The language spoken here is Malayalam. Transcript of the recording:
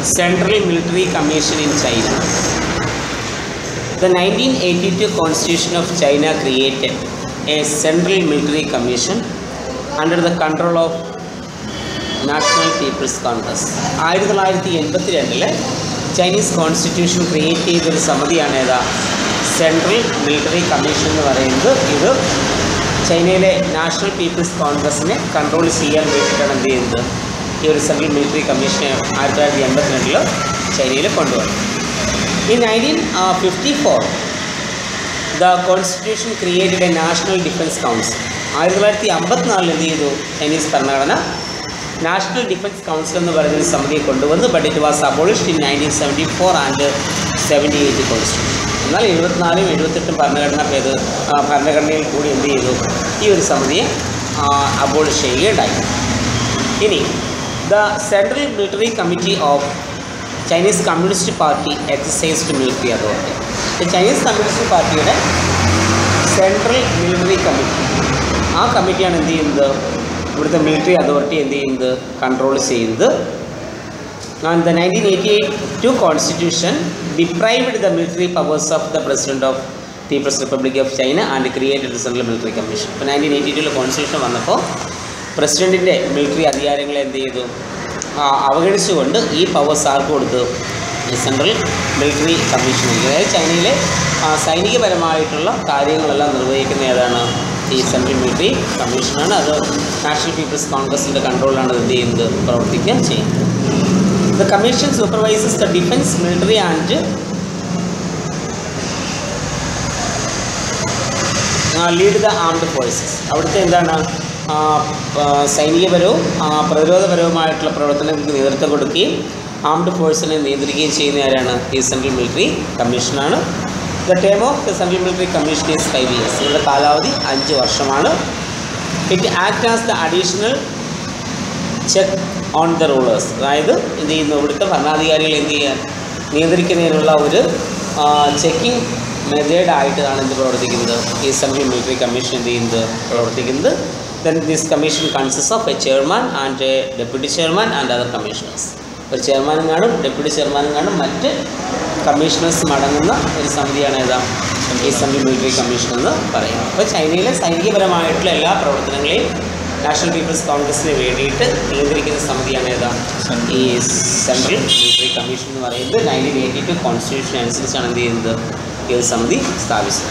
Central Military Commission in China. The 1982 Constitution of China created a Central Military Commission under the control of National People's Congress. 1982 Chinese Constitution created the Central Military Commission എന്ന് പറയുന്നത് ഇത് ചൈനയിലെ നാഷണൽ പീപ്പിൾസ് കോൺഗ്രസിനെ കൺട്രോൾ ചെയ്യാൻ വേണ്ടിയിട്ടാണ് എന്ത് ചെയ്യുന്നത് ഈ ഒരു സെൻട്രൽ മിലിറ്ററി കമ്മീഷനെ 1982 ചൈനയിൽ കൊണ്ടുവന്നു. In 1954 the Constitution created a National Defense Council. 1954 എന്ത് ചെയ്തു ചൈനീസ് ഭരണഘടന നാഷണൽ ഡിഫൻസ് കൗൺസിൽ എന്ന് പറയുന്നൊരു സമിതിയെ കൊണ്ടുവന്നു. But it was abolished in 1974 and 78 constitution. എന്നാൽ 74ഉം 78ഉം ഭരണഘടനയിൽ കൂടി എന്ത് ചെയ്തു ഈ ഒരു സമിതിയെ അബോളിഷ് ചെയ്യുകയുണ്ടായി. ഇനി the central military committee of Chinese communist party exercised military authority. Chinese communist പാർട്ടിയുടെ സെൻട്രൽ മിലിറ്ററി കമ്മിറ്റി, ആ കമ്മിറ്റിയാണ് എന്ത് ചെയ്യുന്നത് ഇവിടുത്തെ മിലിറ്ററി അതോറിറ്റി എന്ത് ചെയ്യുന്നത് കൺട്രോൾ ചെയ്യുന്നത്. And the 1982 Constitution deprived the military powers of the President of People's Republic of China and created the Central Military Commission. ഇപ്പോൾ 1982 കോൺസ്റ്റിറ്റ്യൂഷൻ വന്നപ്പോൾ പ്രസിഡൻറ്റിൻ്റെ മിലിറ്ററി അധികാരങ്ങളെ എന്ത് ചെയ്തു അവഗണിച്ചുകൊണ്ട് ഈ പവേഴ്സ് ആർക്ക് കൊടുത്തു സെൻട്രൽ മിലിറ്ററി കമ്മീഷൻ. അതായത് ചൈനയിലെ സൈനികപരമായിട്ടുള്ള കാര്യങ്ങളെല്ലാം നിർവഹിക്കുന്ന ഏതാണ് ഈ സെൻട്രൽ മിലിറ്ററി കമ്മീഷനാണ്. അത് നാഷണൽ പീപ്പിൾസ് കോൺഗ്രസിൻ്റെ കൺട്രോളിലാണ് എന്ത് ചെയ്യുന്നത് പ്രവർത്തിക്കാൻ ചെയ്യുന്നത്. The commission supervises the defense, military and lead the armed forces. അവിടുത്തെ എന്താണ് സൈനികപരവും പ്രതിരോധപരവുമായിട്ടുള്ള പ്രവർത്തനങ്ങൾക്ക് നേതൃത്വം കൊടുക്കുകയും ആംഡ് ഫോഴ്സിനെ നിയന്ത്രിക്കുകയും ചെയ്യുന്ന ആരാണ് ഈ സെൻട്രൽ മിലിറ്ററി കമ്മീഷനാണ്. The term of the central military commission is 5 years. ഇവരുടെ കാലാവധി 5 വർഷമാണ്. It act as the additional check on the rulers. അതായത് എന്ത് ചെയ്യുന്നു ഇവിടുത്തെ ഭരണാധികാരികൾ എന്ത് ചെയ്യാൻ നിയന്ത്രിക്കുന്നതിനുള്ള ഒരു ചെക്കിംഗ് മെത്തേഡായിട്ടാണ് എന്ത് പ്രവർത്തിക്കുന്നത് ഈ സെൻട്രൽ മിലിറ്ററി കമ്മീഷൻ എന്ത് ചെയ്യുന്നത് പ്രവർത്തിക്കുന്നത്. Then this commission consists of a chairman and a deputy chairman and other commissioners. ഒരു ചെയർമാനും കാണും, ഡെപ്യൂട്ടി ചെയർമാനും കാണും, മറ്റ് കമ്മീഷണേഴ്സും അടങ്ങുന്ന ഒരു സമിതിയാണ് ഏതാ ഈ സെൻട്രൽ മിലിറ്ററി കമ്മീഷൻ എന്ന് പറയുന്നത്. അപ്പോൾ ചൈനയിലെ സൈനികപരമായിട്ടുള്ള എല്ലാ പ്രവർത്തനങ്ങളെയും നാഷണൽ പീപ്പിൾസ് കോൺഗ്രസിന് വേണ്ടിയിട്ട് നിയന്ത്രിക്കുന്ന സമിതിയാണ് ഏതാ ഈ സെൻട്രൽ മിലിറ്ററി കമ്മീഷൻ എന്ന് പറയുന്നത്. 1982 കോൺസ്റ്റിറ്റ്യൂഷൻ അനുസരിച്ചാണ് എന്ത് ചെയ്യുന്നത് ഈ ഒരു സമിതി സ്ഥാപിച്ചത്.